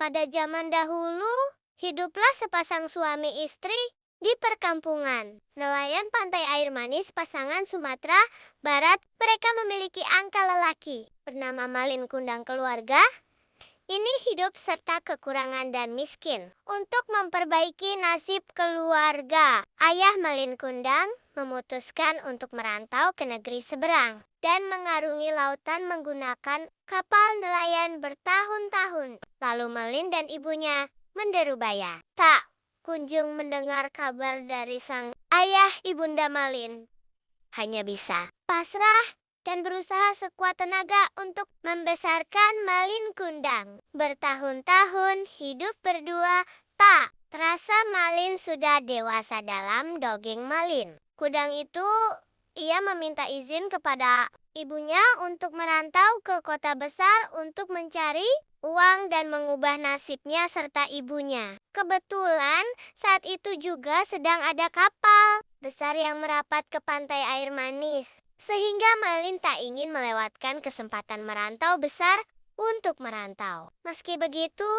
Pada zaman dahulu, hiduplah sepasang suami istri di perkampungan nelayan pantai air manis pasangan Sumatera Barat. Mereka memiliki angka lelaki bernama Malin Kundang. Keluarga ini hidup serta kekurangan dan miskin. Untuk memperbaiki nasib keluarga, ayah Malin Kundang memutuskan untuk merantau ke negeri seberang dan mengarungi lautan menggunakan kapal nelayan bertahun-tahun. Lalu Malin dan ibunya menderubaya. Tak kunjung mendengar kabar dari sang ayah ibunda Malin. Hanya bisa pasrah dan berusaha sekuat tenaga untuk membesarkan Malin Kundang. Bertahun-tahun hidup berdua, tak terasa Malin sudah dewasa. Dalam dongeng Malin Kundang itu, ia meminta izin kepada ibunya untuk merantau ke kota besar untuk mencari uang dan mengubah nasibnya serta ibunya. Kebetulan saat itu juga sedang ada kapal besar yang merapat ke pantai air manis, sehingga Malin tak ingin melewatkan kesempatan merantau besar untuk merantau. Meski begitu,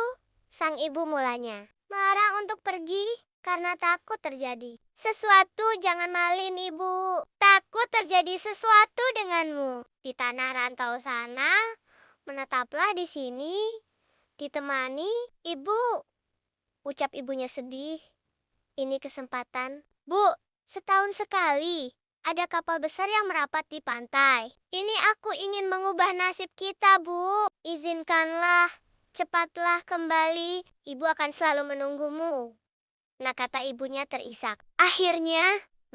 sang ibu mulanya melarang untuk pergi karena takut terjadi sesuatu. Jangan Malin, ibu. Takut terjadi sesuatu denganmu. Di tanah rantau sana, menetaplah di sini, ditemani ibu. Ucap ibunya sedih. Ini kesempatan. Bu, setahun sekali ada kapal besar yang merapat di pantai. Ini aku ingin mengubah nasib kita, Bu. Izinkanlah, cepatlah kembali. Ibu akan selalu menunggumu. Nah, kata ibunya terisak. Akhirnya,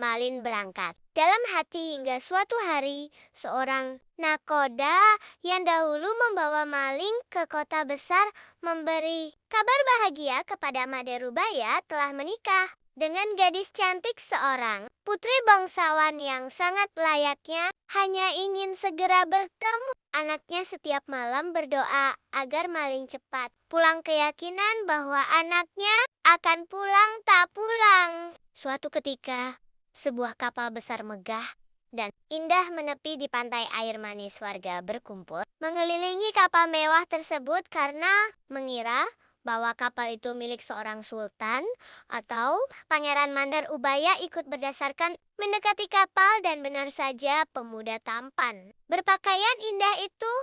Malin berangkat. Dalam hati hingga suatu hari, seorang nakoda yang dahulu membawa maling ke kota besar memberi kabar bahagia kepada Maderubaya telah menikah dengan gadis cantik seorang putri bangsawan yang sangat layaknya hanya ingin segera bertemu. Anaknya setiap malam berdoa agar maling cepat pulang, keyakinan bahwa anaknya akan pulang tak pulang. Suatu ketika, sebuah kapal besar megah dan indah menepi di pantai air manis. Warga berkumpul mengelilingi kapal mewah tersebut karena mengira bahwa kapal itu milik seorang sultan atau Pangeran Mandar Ubaya. Ikut berdasarkan mendekati kapal dan benar saja pemuda tampan berpakaian indah itu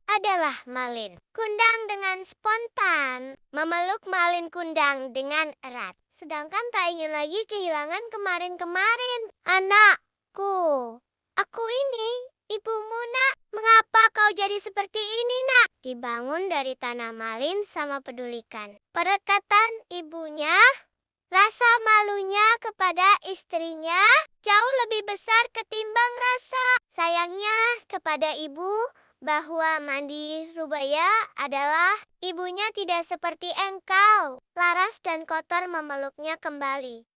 adalah Malin Kundang. Dengan spontan memeluk Malin Kundang dengan erat, sedangkan tak ingin lagi kehilangan kemarin-kemarin. Anakku, aku ini ibumu, nak. Mengapa kau jadi seperti ini, nak? Dibangun dari tanah Malin sama pedulikan perkataan ibunya. Rasa malunya kepada istrinya jauh lebih besar ketimbang rasa sayangnya kepada ibu, bahwa Mandi Rubaya adalah ibunya tidak seperti engkau. Laras dan kotor memeluknya kembali.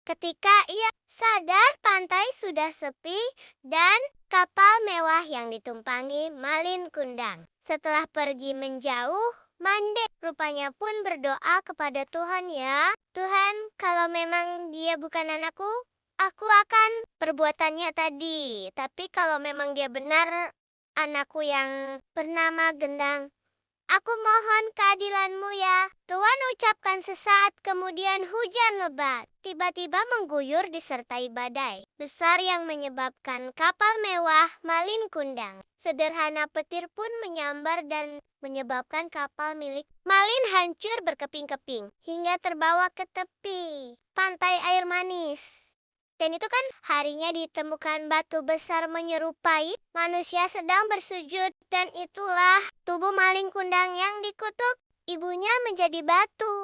Ketika ia sadar pantai sudah sepi dan kapal mewah yang ditumpangi Malin Kundang setelah pergi menjauh, Mande rupanya pun berdoa kepada Tuhan. Ya Tuhan, kalau memang dia bukan anakku, aku akan perbuatannya tadi. Tapi kalau memang dia benar anakku yang bernama Gendang, aku mohon keadilanmu, ya Tuhan, ucapkan. Sesaat kemudian hujan lebat tiba-tiba mengguyur disertai badai besar yang menyebabkan kapal mewah Malin Kundang sederhana petir pun menyambar dan menyebabkan kapal milik Malin hancur berkeping-keping hingga terbawa ke tepi pantai air manis. Dan itu kan harinya ditemukan batu besar menyerupai manusia sedang bersujud. Dan itulah tubuh Malin Kundang yang dikutuk ibunya menjadi batu.